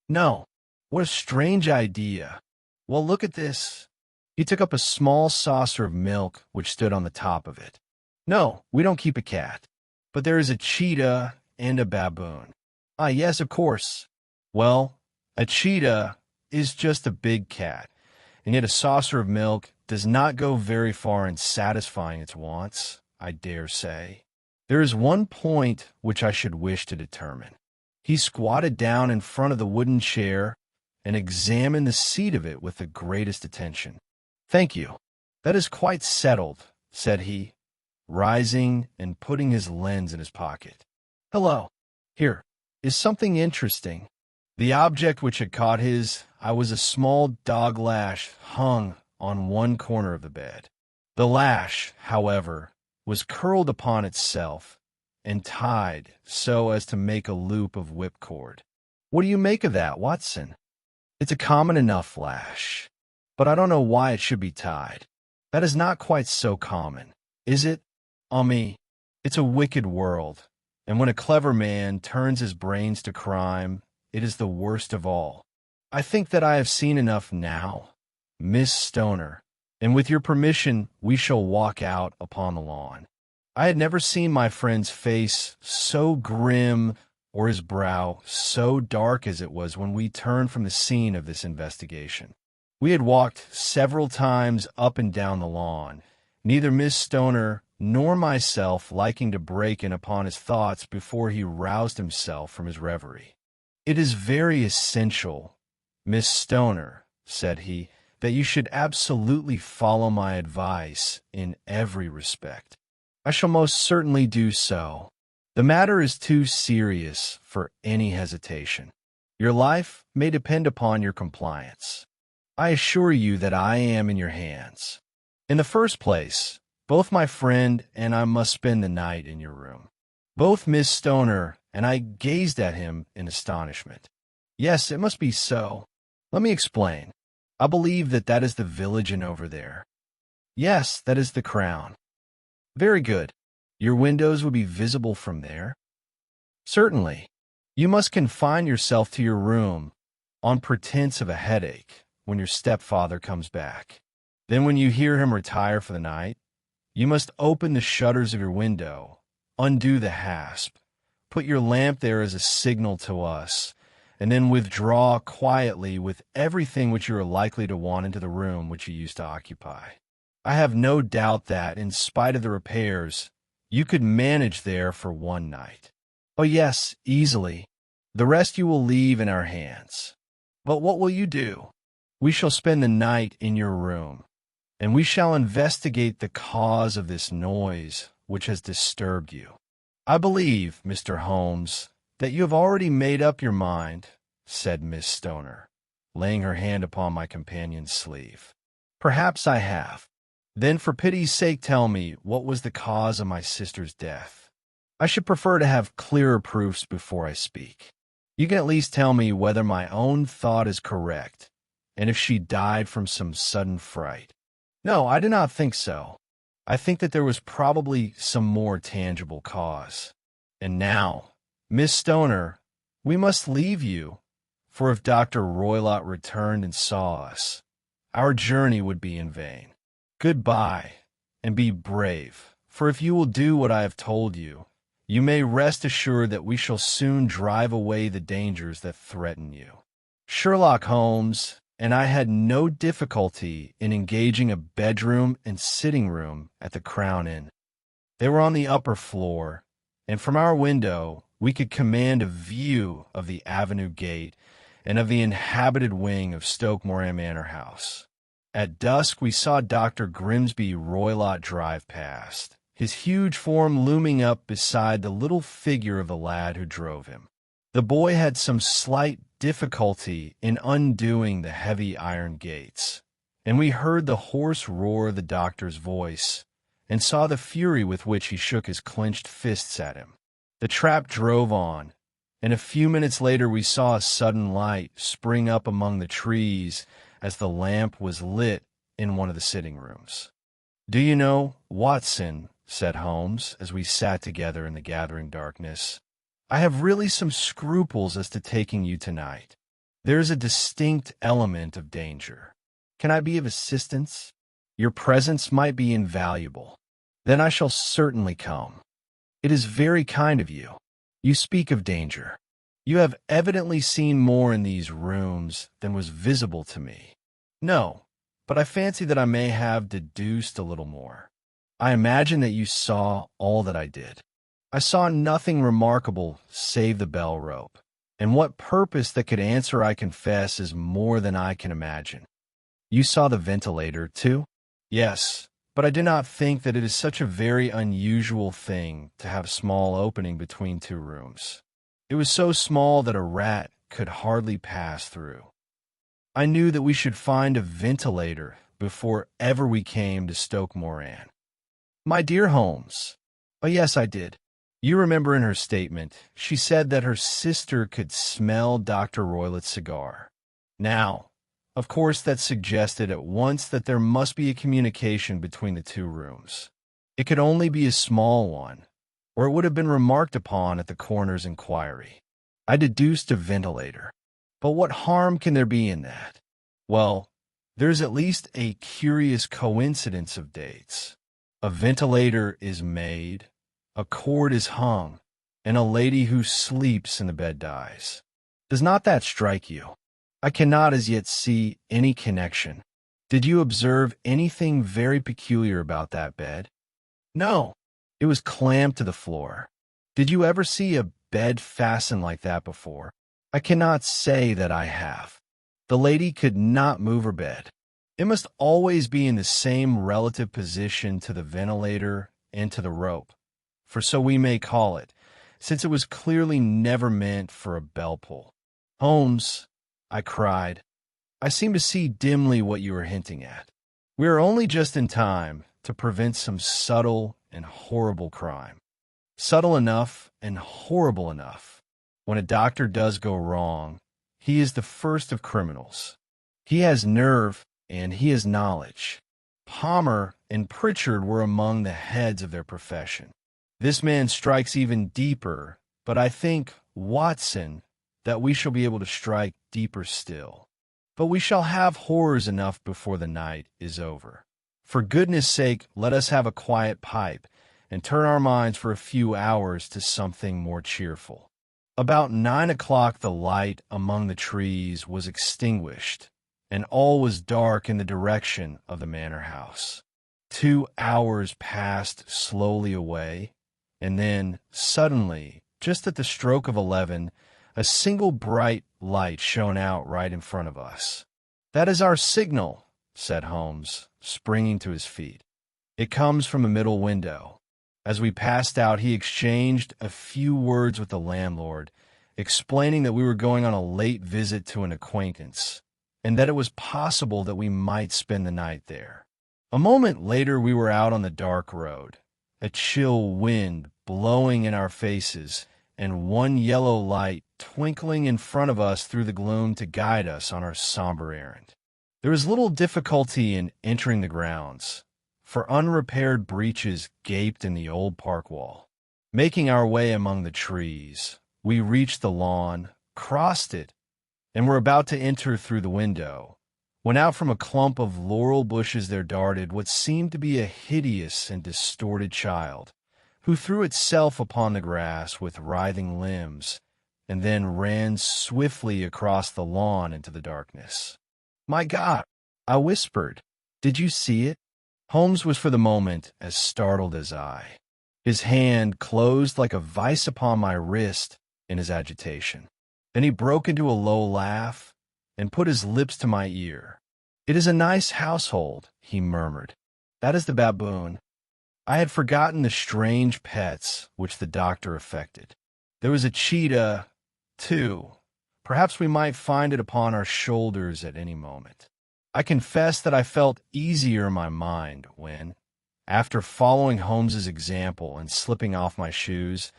"No. What a strange idea. Well, look at this." He took up a small saucer of milk which stood on the top of it. "No, we don't keep a cat. But there is a cheetah and a baboon." "Ah, yes, of course." "Well, a cheetah is just a big cat, and yet a saucer of milk does not go very far in satisfying its wants, I dare say. There is one point which I should wish to determine." He squatted down in front of the wooden chair and examined the seat of it with the greatest attention. "Thank you. That is quite settled," said he, rising and putting his lens in his pocket. "Hello, here is something interesting." The object which had caught his eye was a small dog lash hung on one corner of the bed. The lash, however, was curled upon itself and tied so as to make a loop of whipcord. "What do you make of that, Watson?" "It's a common enough lash, but I don't know why it should be tied." "That is not quite so common, is it? Me, it's a wicked world, and when a clever man turns his brains to crime, it is the worst of all. I think that I have seen enough now, Miss Stoner, and with your permission we shall walk out upon the lawn." I had never seen my friend's face so grim or his brow so dark as it was when we turned from the scene of this investigation. We had walked several times up and down the lawn, neither Miss Stoner nor myself liking to break in upon his thoughts before he roused himself from his reverie. "It is very essential, Miss Stoner," said he, "that you should absolutely follow my advice in every respect." "I shall most certainly do so. The matter is too serious for any hesitation. Your life may depend upon your compliance. I assure you that I am in your hands. In the first place, both my friend and I must spend the night in your room." Both Miss Stoner and I gazed at him in astonishment. "Yes, it must be so. Let me explain. I believe that that is the village inn over there. Yes, that is the Crown. Very good. Your windows would be visible from there? Certainly. You must confine yourself to your room on pretense of a headache when your stepfather comes back. Then when you hear him retire for the night, you must open the shutters of your window, undo the hasp, put your lamp there as a signal to us, and then withdraw quietly with everything which you are likely to want into the room which you used to occupy. I have no doubt that, in spite of the repairs, you could manage there for one night. Oh yes, easily. The rest you will leave in our hands. But what will you do? We shall spend the night in your room, and we shall investigate the cause of this noise which has disturbed you. I believe, Mr. Holmes, that you have already made up your mind, said Miss Stoner, laying her hand upon my companion's sleeve. Perhaps I have. Then for pity's sake tell me what was the cause of my sister's death. I should prefer to have clearer proofs before I speak. You can at least tell me whether my own thought is correct, and if she died from some sudden fright. No, I do not think so. I think that there was probably some more tangible cause. And now, Miss Stoner, we must leave you, for if Dr. Roylott returned and saw us, our journey would be in vain. Goodbye, and be brave, for if you will do what I have told you, you may rest assured that we shall soon drive away the dangers that threaten you. Sherlock Holmes and I had no difficulty in engaging a bedroom and sitting room at the Crown Inn. They were on the upper floor, and from our window we could command a view of the avenue gate and of the inhabited wing of Stoke Moran Manor House. At dusk we saw Dr. Grimsby Roylott drive past, his huge form looming up beside the little figure of the lad who drove him. The boy had some slight difficulty in undoing the heavy iron gates, and we heard the hoarse roar of the doctor's voice and saw the fury with which he shook his clenched fists at him. The trap drove on, and a few minutes later we saw a sudden light spring up among the trees as the lamp was lit in one of the sitting rooms. "Do you know, Watson," said Holmes, as we sat together in the gathering darkness, "I have really some scruples as to taking you tonight. There is a distinct element of danger. Can I be of assistance? Your presence might be invaluable. Then I shall certainly come. It is very kind of you. You speak of danger. You have evidently seen more in these rooms than was visible to me." "No, but I fancy that I may have deduced a little more. I imagine that you saw all that I did." "I saw nothing remarkable save the bell rope, and what purpose that could answer, I confess, is more than I can imagine." "You saw the ventilator, too?" "Yes, but I do not think that it is such a very unusual thing to have a small opening between two rooms. It was so small that a rat could hardly pass through. I knew that we should find a ventilator before ever we came to Stoke Moran." "My dear Holmes." "Oh, yes, I did. You remember in her statement, she said that her sister could smell Dr. Roylott's cigar. Now, of course, that suggested at once that there must be a communication between the two rooms. It could only be a small one, or it would have been remarked upon at the coroner's inquiry. I deduced a ventilator. But what harm can there be in that? Well, there's at least a curious coincidence of dates. A ventilator is made, a cord is hung, and a lady who sleeps in the bed dies. Does not that strike you? I cannot as yet see any connection. Did you observe anything very peculiar about that bed?" "No. It was clamped to the floor. Did you ever see a bed fastened like that before?" "I cannot say that I have. The lady could not move her bed. It must always be in the same relative position to the ventilator and to the rope, for so we may call it, since it was clearly never meant for a bell pull." "Holmes," I cried, "I seem to see dimly what you are hinting at. We are only just in time to prevent some subtle and horrible crime. Subtle enough and horrible enough. When a doctor does go wrong, he is the first of criminals. He has nerve, and he has knowledge. Palmer and Pritchard were among the heads of their profession. This man strikes even deeper, but I think, Watson, that we shall be able to strike deeper still. But we shall have horrors enough before the night is over. For goodness sake, let us have a quiet pipe, and turn our minds for a few hours to something more cheerful. About 9 o'clock the light among the trees was extinguished, and all was dark in the direction of the manor house. 2 hours passed slowly away, and then, suddenly, just at the stroke of 11, a single bright light shone out right in front of us. "That is our signal," said Holmes, springing to his feet. "It comes from a middle window." As we passed out, he exchanged a few words with the landlord, explaining that we were going on a late visit to an acquaintance, and that it was possible that we might spend the night there. A moment later we were out on the dark road, a chill wind blowing in our faces, and one yellow light twinkling in front of us through the gloom to guide us on our somber errand. There was little difficulty in entering the grounds, for unrepaired breaches gaped in the old park wall. Making our way among the trees, we reached the lawn, crossed it, and were about to enter through the window, when out from a clump of laurel bushes there darted what seemed to be a hideous and distorted child, who threw itself upon the grass with writhing limbs, and then ran swiftly across the lawn into the darkness. "My God!" I whispered. "Did you see it?" Holmes was for the moment as startled as I. His hand closed like a vice upon my wrist in his agitation. Then he broke into a low laugh and put his lips to my ear. "It is a nice household," he murmured. "That is the baboon." I had forgotten the strange pets which the doctor affected. There was a cheetah, too. Perhaps we might find it upon our shoulders at any moment. I confess that I felt easier in my mind when, after following Holmes's example and slipping off my shoes,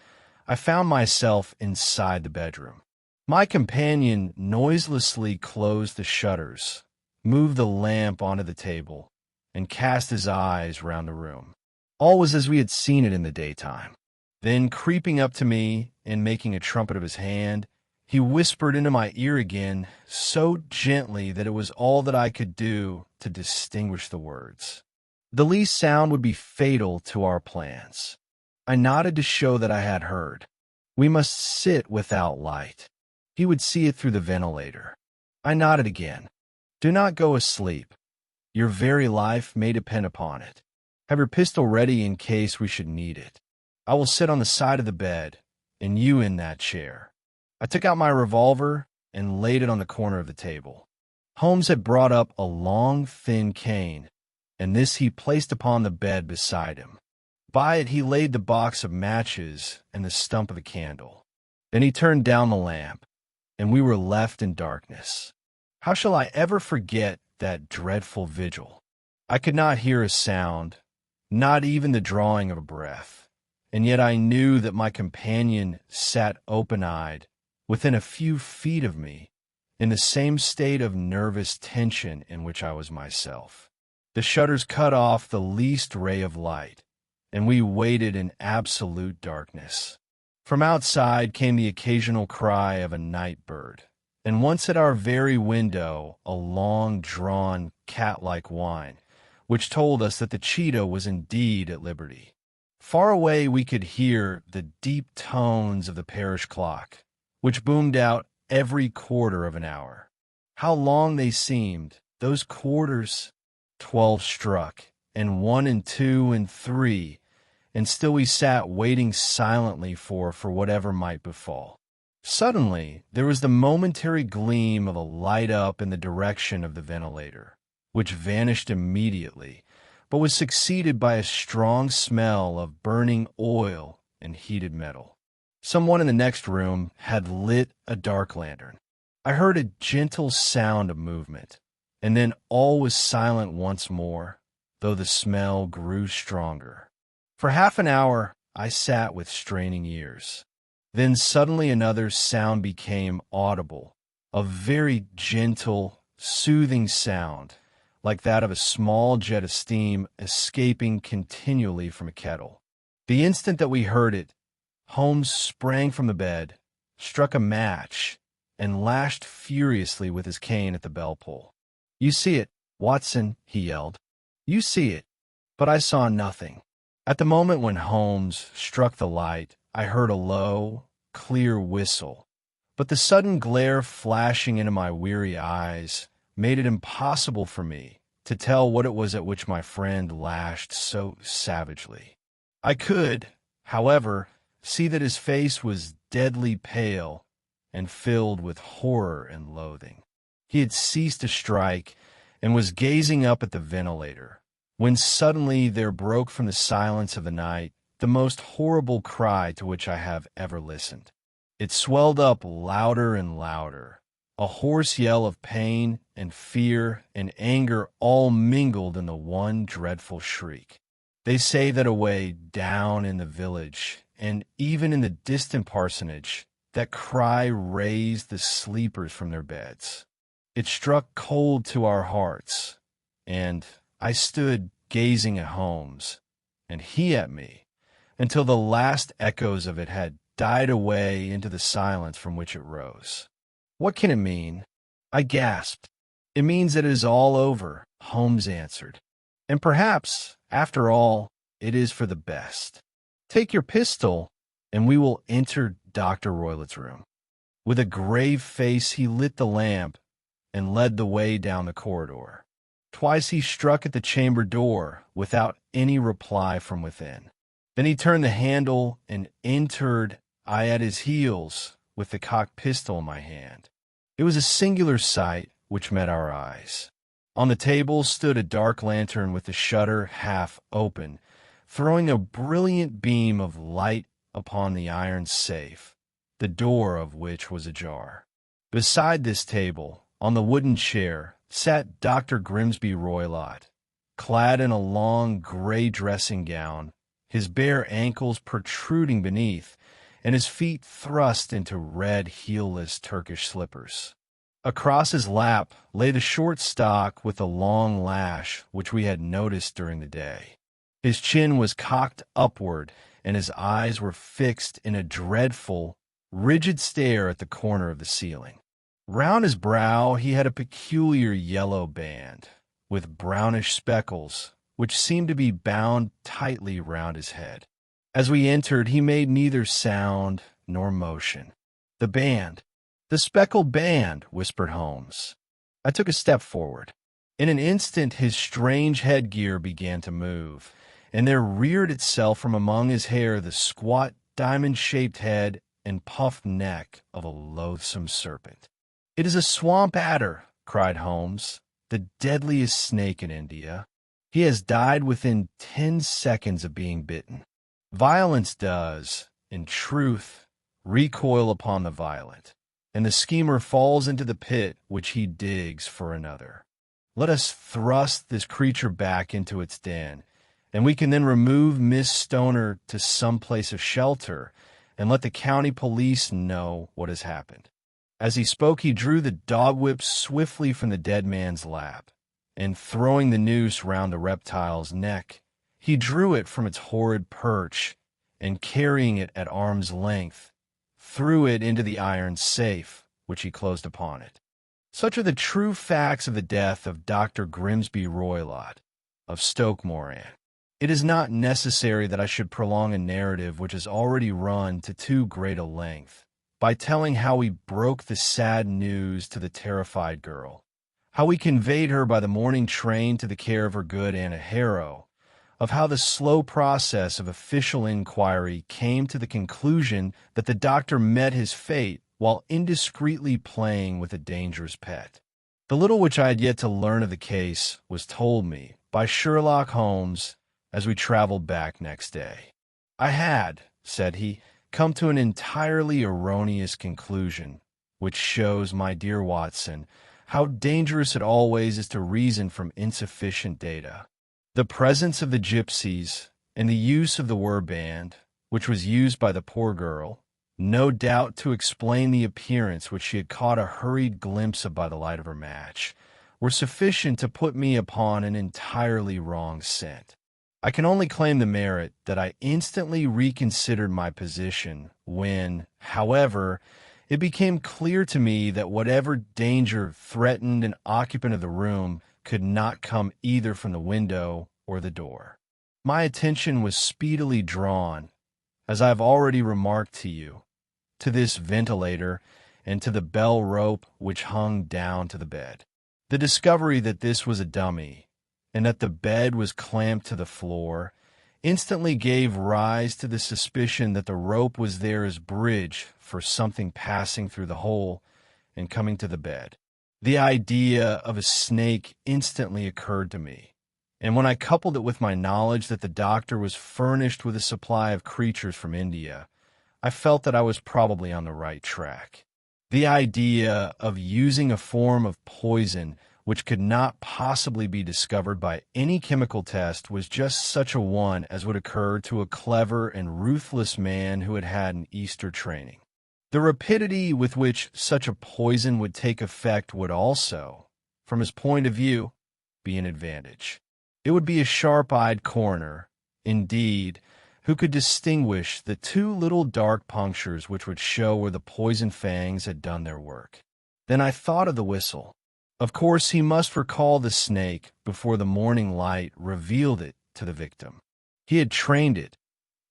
I found myself inside the bedroom. My companion noiselessly closed the shutters, moved the lamp onto the table, and cast his eyes round the room. All was as we had seen it in the daytime. Then, creeping up to me and making a trumpet of his hand, he whispered into my ear again so gently that it was all that I could do to distinguish the words. The least sound would be fatal to our plans. I nodded to show that I had heard. We must sit without light. He would see it through the ventilator. I nodded again. "Do not go asleep. Your very life may depend upon it. Have your pistol ready in case we should need it. I will sit on the side of the bed, and you in that chair." I took out my revolver and laid it on the corner of the table. Holmes had brought up a long, thin cane, and this he placed upon the bed beside him. By it he laid the box of matches and the stump of a candle. Then he turned down the lamp, and we were left in darkness. How shall I ever forget that dreadful vigil? I could not hear a sound, not even the drawing of a breath, and yet I knew that my companion sat open-eyed, within a few feet of me, in the same state of nervous tension in which I was myself. The shutters cut off the least ray of light, and we waited in absolute darkness. From outside came the occasional cry of a night bird, and once at our very window a long-drawn, cat-like whine, which told us that the cheetah was indeed at liberty. Far away we could hear the deep tones of the parish clock, which boomed out every quarter of an hour. How long they seemed, those quarters! 12 struck, and 1 and 2 and 3, and still we sat waiting silently for whatever might befall. Suddenly, there was the momentary gleam of a light up in the direction of the ventilator, which vanished immediately, but was succeeded by a strong smell of burning oil and heated metal. Someone in the next room had lit a dark lantern. I heard a gentle sound of movement, and then all was silent once more, though the smell grew stronger. For half an hour I sat with straining ears. Then suddenly another sound became audible, a very gentle, soothing sound, like that of a small jet of steam escaping continually from a kettle. The instant that we heard it, Holmes sprang from the bed, struck a match, and lashed furiously with his cane at the bell pull. "You see it, Watson," he yelled. "You see it." But I saw nothing. At the moment when Holmes struck the light, I heard a low, clear whistle, but the sudden glare flashing into my weary eyes made it impossible for me to tell what it was at which my friend lashed so savagely. I could, however, see that his face was deadly pale and filled with horror and loathing. He had ceased to strike and was gazing up at the ventilator, when suddenly there broke from the silence of the night the most horrible cry to which I have ever listened. It swelled up louder and louder, a hoarse yell of pain and fear and anger all mingled in the one dreadful shriek. They say that away down in the village, and even in the distant parsonage, that cry raised the sleepers from their beds. It struck cold to our hearts, and I stood gazing at Holmes, and he at me, until the last echoes of it had died away into the silence from which it rose. "What can it mean?" I gasped. "It means that it is all over," Holmes answered. "And perhaps, after all, it is for the best. Take your pistol, and we will enter Dr. Roylett's room." With a grave face he lit the lamp and led the way down the corridor. Twice he struck at the chamber door without any reply from within. Then he turned the handle and entered, I at his heels, with the cocked pistol in my hand. It was a singular sight which met our eyes. On the table stood a dark lantern with the shutter half open, throwing a brilliant beam of light upon the iron safe, the door of which was ajar. Beside this table, on the wooden chair, sat Dr. Grimsby Roylott, clad in a long gray dressing gown, his bare ankles protruding beneath, and his feet thrust into red heelless Turkish slippers. Across his lap lay the short stock with the long lash which we had noticed during the day. His chin was cocked upward, and his eyes were fixed in a dreadful, rigid stare at the corner of the ceiling. Round his brow he had a peculiar yellow band, with brownish speckles, which seemed to be bound tightly round his head. As we entered, he made neither sound nor motion. "The band, the speckled band," whispered Holmes. I took a step forward. In an instant his strange headgear began to move, and there reared itself from among his hair the squat, diamond-shaped head and puffed neck of a loathsome serpent. "It is a swamp adder," cried Holmes, "the deadliest snake in India. He has died within 10 seconds of being bitten." Violence does, in truth, recoil upon the violent, and the schemer falls into the pit which he digs for another. Let us thrust this creature back into its den, and we can then remove Miss Stoner to some place of shelter, and let the county police know what has happened. As he spoke, he drew the dog whip swiftly from the dead man's lap, and throwing the noose round the reptile's neck, he drew it from its horrid perch, and carrying it at arm's length, threw it into the iron safe, which he closed upon it. Such are the true facts of the death of Dr. Grimsby Roylott, of Stoke Moran. It is not necessary that I should prolong a narrative which has already run to too great a length, by telling how we broke the sad news to the terrified girl, how we conveyed her by the morning train to the care of her good Aunt Harrow, of how the slow process of official inquiry came to the conclusion that the doctor met his fate while indiscreetly playing with a dangerous pet. The little which I had yet to learn of the case was told me by Sherlock Holmes as we traveled back next day. "I had," said he, "come to an entirely erroneous conclusion, which shows, my dear Watson, how dangerous it always is to reason from insufficient data. The presence of the gypsies and the use of the word band, which was used by the poor girl, no doubt to explain the appearance which she had caught a hurried glimpse of by the light of her match, were sufficient to put me upon an entirely wrong scent. I can only claim the merit that I instantly reconsidered my position when, however, it became clear to me that whatever danger threatened an occupant of the room could not come either from the window or the door. My attention was speedily drawn, as I have already remarked to you, to this ventilator and to the bell rope which hung down to the bed. The discovery that this was a dummy, and that the bed was clamped to the floor, instantly gave rise to the suspicion that the rope was there as bridge for something passing through the hole and coming to the bed. The idea of a snake instantly occurred to me, and when I coupled it with my knowledge that the doctor was furnished with a supply of creatures from India, I felt that I was probably on the right track. The idea of using a form of poison which could not possibly be discovered by any chemical test was just such a one as would occur to a clever and ruthless man who had had an Easter training. The rapidity with which such a poison would take effect would also, from his point of view, be an advantage. It would be a sharp-eyed coroner, indeed, who could distinguish the two little dark punctures which would show where the poison fangs had done their work. Then I thought of the whistle. Of course, he must recall the snake before the morning light revealed it to the victim. He had trained it,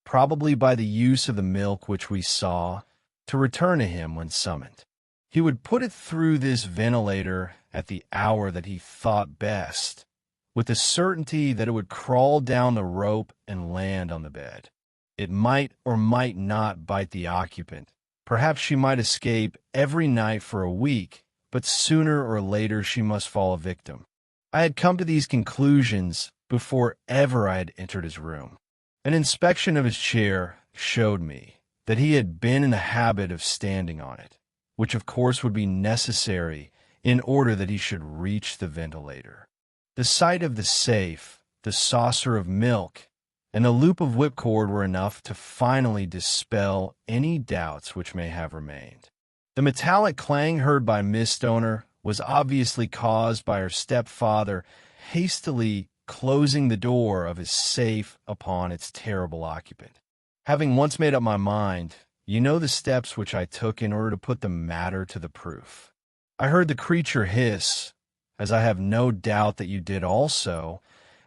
probably by the use of the milk which we saw, to return to him when summoned. He would put it through this ventilator at the hour that he thought best, with the certainty that it would crawl down the rope and land on the bed. It might or might not bite the occupant. Perhaps she might escape every night for a week, but sooner or later she must fall a victim. I had come to these conclusions before ever I had entered his room. An inspection of his chair showed me that he had been in the habit of standing on it, which of course would be necessary in order that he should reach the ventilator. The sight of the safe, the saucer of milk, and the loop of whipcord were enough to finally dispel any doubts which may have remained. The metallic clang heard by Miss Stoner was obviously caused by her stepfather hastily closing the door of his safe upon its terrible occupant. Having once made up my mind, you know the steps which I took in order to put the matter to the proof. I heard the creature hiss, as I have no doubt that you did also,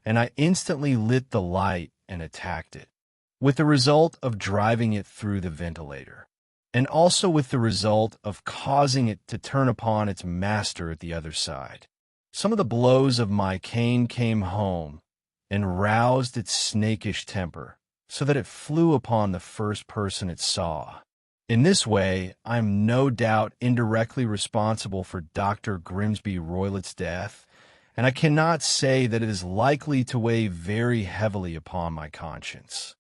and I instantly lit the light and attacked it, with the result of driving it through the ventilator, and also with the result of causing it to turn upon its master at the other side. Some of the blows of my cane came home and roused its snakish temper, so that it flew upon the first person it saw. In this way, I am no doubt indirectly responsible for Dr. Grimsby Roylett's death, and I cannot say that it is likely to weigh very heavily upon my conscience.